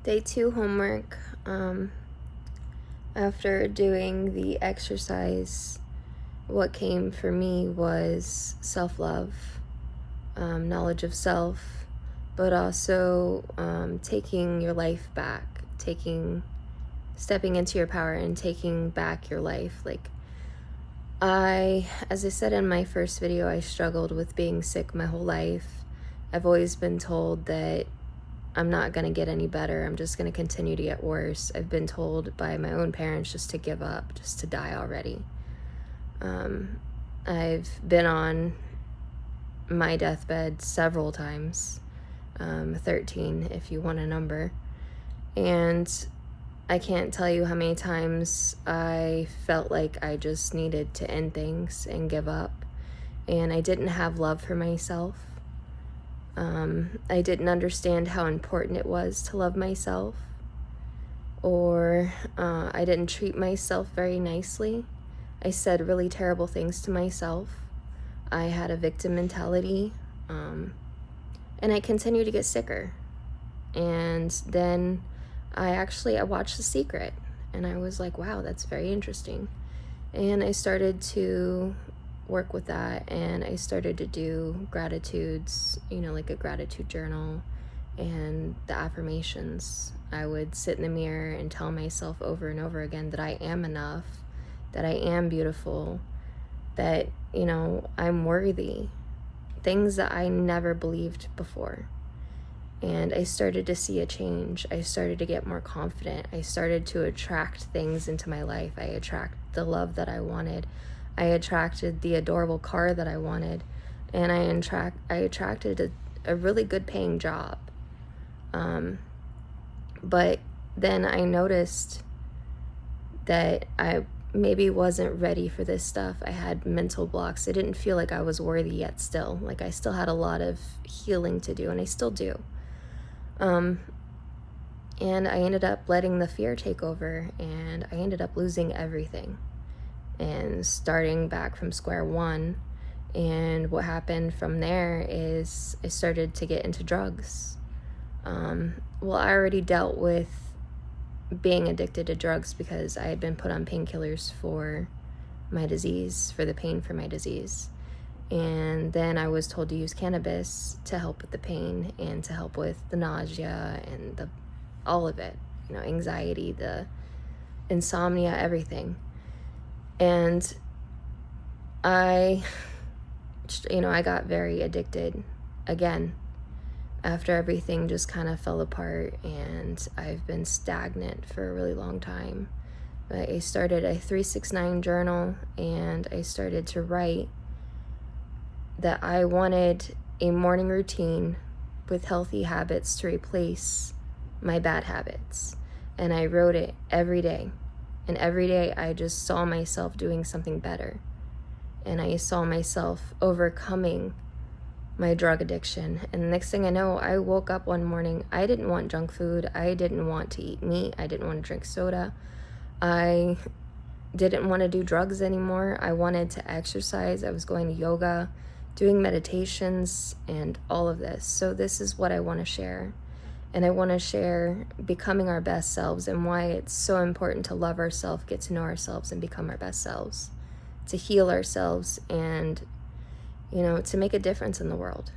Day 2 homework. After doing the exercise, what came for me was self-love, knowledge of self, but also taking your life back, stepping into your power and taking back your life. As I said in my first video, I struggled with being sick my whole life. I've always been told that I'm not going to get any better. I'm just going to continue to get worse. I've been told by my own parents just to give up, just to die already. I've been on my deathbed several times, 13 if you want a number. And I can't tell you how many times I felt like I just needed to end things and give up. And I didn't have love for myself. I didn't understand how important it was to love myself, or I didn't treat myself very nicely. I said really terrible things to myself. I had a victim mentality, and I continued to get sicker. And then I watched The Secret, and I was like, wow, that's very interesting. And I started to work with that, and I started to do gratitudes, like a gratitude journal and the affirmations. I would sit in the mirror and tell myself over and over again that I am enough, that I am beautiful, that, I'm worthy. Things that I never believed before. And I started to see a change. I started to get more confident. I started to attract things into my life. I attract the love that I wanted. I attracted the adorable car that I wanted, and I attracted a really good paying job. But then I noticed that I maybe wasn't ready for this stuff. I had mental blocks. I didn't feel like I was worthy yet still. Like I still had a lot of healing to do, and I still do. And I ended up letting the fear take over, and I ended up losing everything and starting back from square one. And what happened from there is I started to get into drugs. I already dealt with being addicted to drugs because I had been put on painkillers for my disease, for the pain for my disease. And then I was told to use cannabis to help with the pain and to help with the nausea and all of it, anxiety, the insomnia, everything. And I got very addicted again after everything just kind of fell apart, and I've been stagnant for a really long time. I started a 369 journal, and I started to write that I wanted a morning routine with healthy habits to replace my bad habits. And I wrote it every day. And every day I just saw myself doing something better. And I saw myself overcoming my drug addiction. And the next thing I know, I woke up one morning. I didn't want junk food. I didn't want to eat meat. I didn't want to drink soda. I didn't want to do drugs anymore. I wanted to exercise. I was going to yoga, doing meditations, and all of this. So this is what I want to share. And I want to share becoming our best selves and why it's so important to love ourselves, get to know ourselves, and become our best selves, to heal ourselves, and, to make a difference in the world.